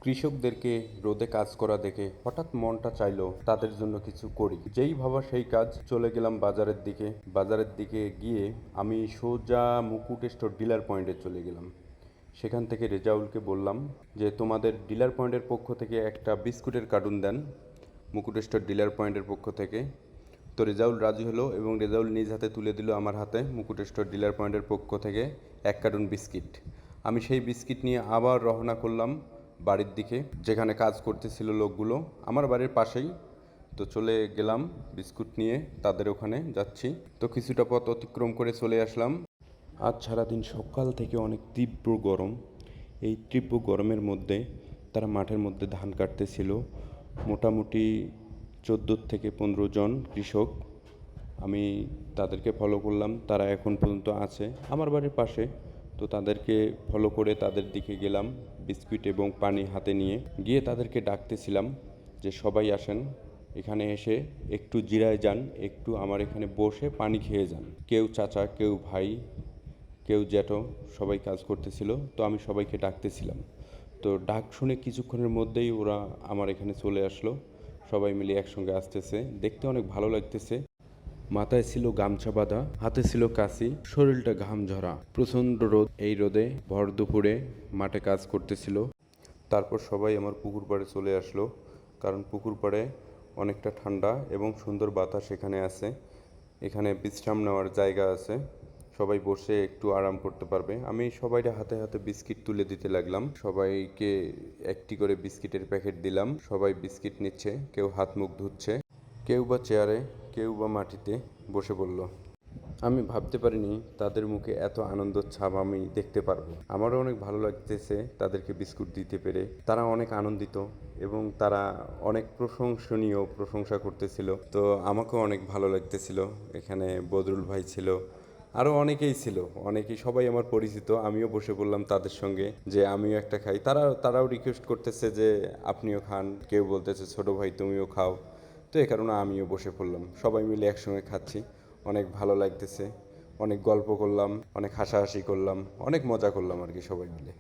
কৃষকদেরকে রোদে কাজ করা দেখে হঠাৎ মনটা চাইলো তাদের জন্য কিছু করি। যেই ভাবা সেই কাজ, চলে গেলাম বাজারের দিকে। বাজারের দিকে গিয়ে আমি সোজা মুকুট স্টোর ডিলার পয়েন্টে চলে গেলাম। সেখান থেকে রেজাউলকে বললাম যে তোমাদের ডিলার পয়েন্টের পক্ষ থেকে একটা বিস্কুটের কার্টুন দেন, মুকুট স্টোর ডিলার পয়েন্টের পক্ষ থেকে। তো রেজাউল রাজি হলো এবং রেজাউল নিজ হাতে তুলে দিল আমার হাতে মুকুট স্টোর ডিলার পয়েন্টের পক্ষ থেকে এক কার্টুন বিস্কিট। আমি সেই বিস্কিট নিয়ে আবার রওনা করলাম বাড়ির দিকে, যেখানে কাজ করতেছিল লোকগুলো আমার বাড়ির পাশেই। তো চলে গেলাম বিস্কুট নিয়ে, তাদের ওখানে যাচ্ছি। তো কিছুটা পথ অতিক্রম করে চলে আসলাম। আজ সারাদিন সকাল থেকে অনেক তীব্র গরম। এই তীব্র গরমের মধ্যে তারা মাঠের মধ্যে ধান কাটতেছিল। মোটামুটি 14 থেকে 15 জন কৃষক। আমি তাদেরকে ফলো করলাম, তারা এখন পর্যন্ত আছে আমার বাড়ির পাশে। তো তাদেরকে ফলো করে তাদের দিকে গেলাম বিস্কুট এবং পানি হাতে নিয়ে। গিয়ে তাদেরকে ডাকতেছিলাম যে সবাই আসেন, এখানে এসে একটু জিরায় যান, একটু আমার এখানে বসে পানি খেয়ে যান। কেউ চাচা, কেউ ভাই, কেউ জ্যাঠো, সবাই কাজ করতেছিল। তো আমি সবাইকে ডাকতেছিলাম। তো ডাক শুনে কিছুক্ষণের মধ্যেই ওরা আমার এখানে চলে আসলো। সবাই মিলে একসঙ্গে আসতেছে, দেখতে অনেক ভালো লাগতেছে। মাথায় ছিল গামছা বাঁধা, হাতে ছিল কাশি, শরীরটা ঘাম ঝরা। প্রচণ্ড রোদ, এই রোদে ভর দুপুরে মাঠে কাজ করতেছিল। তারপর সবাই আমার পুকুর পাড়ে চলে আসলো, কারণ পুকুর পাড়ে অনেকটা ঠান্ডা এবং সুন্দর বাতাস এখানে আছে। এখানে বিশ্রাম নেওয়ার জায়গা আছে, সবাই বসে একটু আরাম করতে পারবে। আমি সবাইকে হাতে হাতে বিস্কিট তুলে দিতে লাগলাম, সবাইকে একটি করে বিস্কিটের প্যাকেট দিলাম। সবাই বিস্কিট নিচ্ছে, কেউ হাত মুখ ধুচ্ছে, কেউ বা চেয়ারে, কেউ বা মাটিতে বসে পড়ল। আমি ভাবতে পারিনি তাদের মুখে এত আনন্দের ছাপ আমি দেখতে পারবো। আমারও অনেক ভালো লাগতেছে তাদেরকে বিস্কুট দিতে পেরে। তারা অনেক আনন্দিত এবং তারা অনেক প্রশংসা করতেছিল। তো আমাকেও অনেক ভালো লাগতেছিল। এখানে বদরুল ভাই ছিল, আরও অনেকেই ছিল, সবাই আমার পরিচিত। আমিও বসে পড়লাম তাদের সঙ্গে যে আমিও একটা খাই। তারাও রিকোয়েস্ট করতেছে যে আপনিও খান, কেউ বলতেছে ছোট ভাই তুমিও খাও। তো এই কারণে আমিও বসে পড়লাম, সবাই মিলে একসঙ্গে খাচ্ছি। অনেক ভালো লাগতেছে, অনেক গল্প করলাম, অনেক হাসাহাসি করলাম, অনেক মজা করলাম আর কি সবাই মিলে।